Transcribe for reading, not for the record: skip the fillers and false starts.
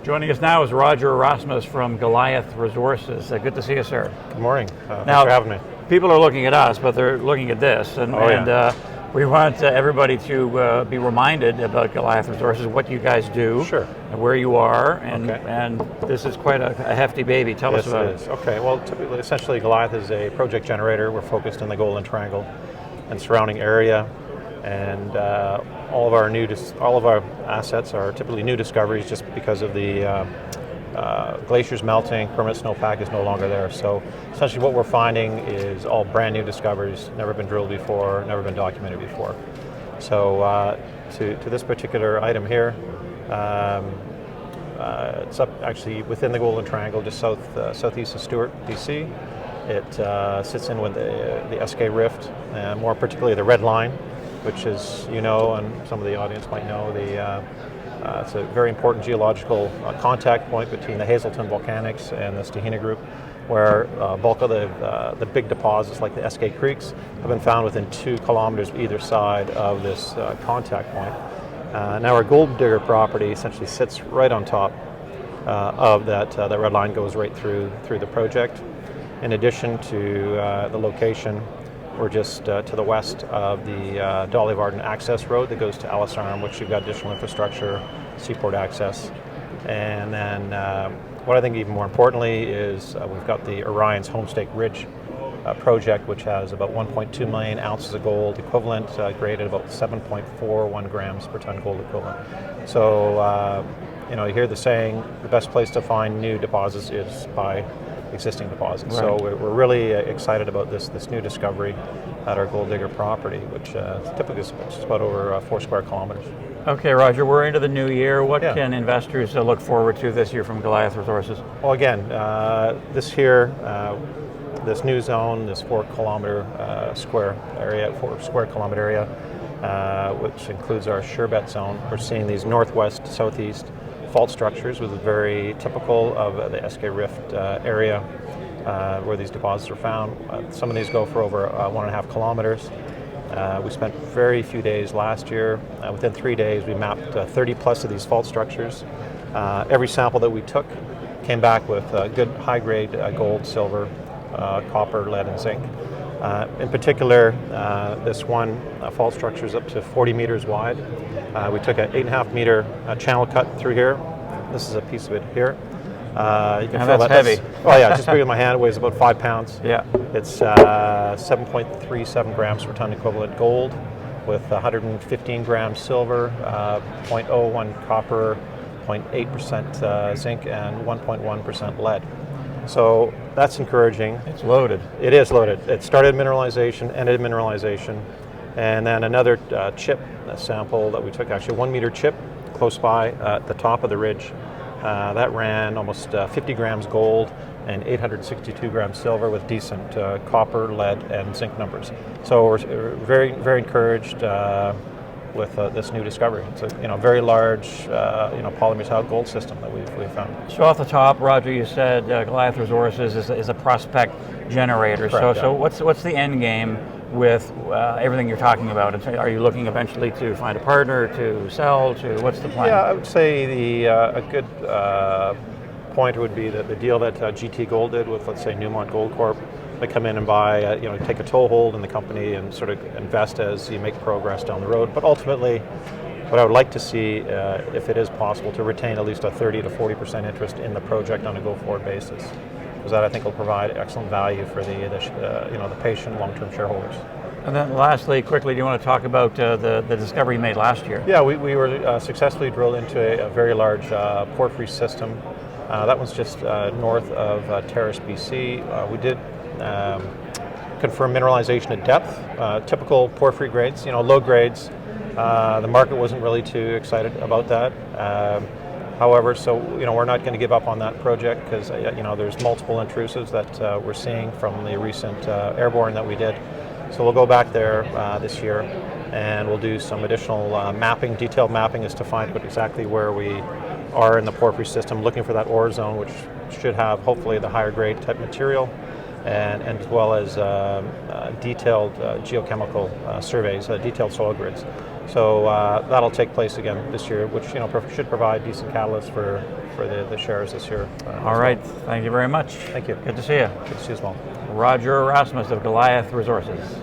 Joining us now is Roger Rosmus from Goliath Resources. Good to see you, sir. Good morning. Thanks for having me. People are looking at us, but they're looking at this, and we want everybody to be reminded about Goliath Resources, what you guys do, Sure, and where you are, and this is quite a hefty baby. Tell us about it. Okay, well, essentially Goliath is a project generator. We're focused in the Golden Triangle and surrounding area, and all of our assets are typically new discoveries just because of the glaciers melting, permanent snowpack is no longer there. So essentially what we're finding is all brand new discoveries, never been drilled before, never been documented before. So to this particular item here, it's up actually within the Golden Triangle, just southeast of Stewart, BC. It sits in with the SK Rift, and more particularly the Red Line, which is, and some of the audience might know, it's a very important geological contact point between the Hazelton Volcanics and the Stahina Group, where bulk of the big deposits like the SK Creeks have been found within 2 kilometers either side of this contact point. Now our Gold Digger property essentially sits right on top of that Red Line, goes right through the project. In addition to the location, we're just to the west of the Dolly Varden access road that goes to Ellis Arm, which you've got additional infrastructure, seaport access. And then what I think even more importantly is we've got the Orion's Homestake Ridge project, which has about 1.2 million ounces of gold equivalent, graded about 7.41 grams per ton gold equivalent. So, you hear the saying, the best place to find new deposits is by existing deposits. Right. So we're really excited about this new discovery at our Gold Digger property, which typically is just about over 4 square kilometers. Okay, Roger, we're into the new year. What can investors look forward to this year from Goliath Resources? Well, again, this new zone, this 4 square kilometer area, which includes our Sherbet zone, we're seeing these northwest, southeast fault structures, which is very typical of the SK Rift area where these deposits are found. Some of these go for over 1.5 kilometers. We spent very few days last year. Within 3 days, we mapped 30 plus of these fault structures. Every sample that we took came back with good high-grade gold, silver, copper, lead, and zinc. In particular, this one fault structure is up to 40 meters wide. We took an 8.5 meter channel cut through here. This is a piece of it here. You can feel that's heavy. Oh yeah, just bigger than my hand. It weighs about 5 pounds. Yeah. It's 7.37 grams per ton equivalent gold, with 115 grams silver, 0.01 copper, 0.8% zinc, and 1.1% lead. So that's encouraging. It's loaded. It is loaded. It started mineralization, ended mineralization, and then another chip sample that we took, actually 1 meter chip close by at the top of the ridge. That ran almost 50 grams gold and 862 grams silver with decent copper, lead, and zinc numbers. So we're very, very encouraged with this new discovery. It's a very large polymetallic gold system that we've found. So off the top, Roger, you said Goliath Resources is a prospect generator. Correct, so what's the end game with everything you're talking about? Are you looking eventually to find a partner, to sell, to what's the plan? Yeah, I would say a good pointer would be the deal that GT Gold did with, let's say, Newmont Gold Corp. They come in and buy, take a toehold in the company and sort of invest as you make progress down the road. But ultimately, what I would like to see, if it is possible, to retain at least a 30 to 40% interest in the project on a go-forward basis, because that I think will provide excellent value for the patient long-term shareholders. And then lastly, quickly, do you want to talk about the discovery you made last year? Yeah, we were successfully drilled into a very large porphyry system. That one's just north of Terrace, BC. We did confirm mineralization at depth, typical porphyry grades, low grades. The market wasn't really too excited about that. However, so we're not going to give up on that project because there's multiple intrusives that we're seeing from the recent airborne that we did. So we'll go back there this year, and we'll do some additional mapping, detailed mapping, as to find out exactly where we are in the porphyry system, looking for that ore zone, which should have hopefully the higher grade type material. and as well as detailed geochemical surveys, detailed soil grids. So that'll take place again this year, which should provide decent catalyst for the shares this year. All right, thank you very much. Thank you. Good to see you. Good to see you as well. Roger Rosmus of Goliath Resources.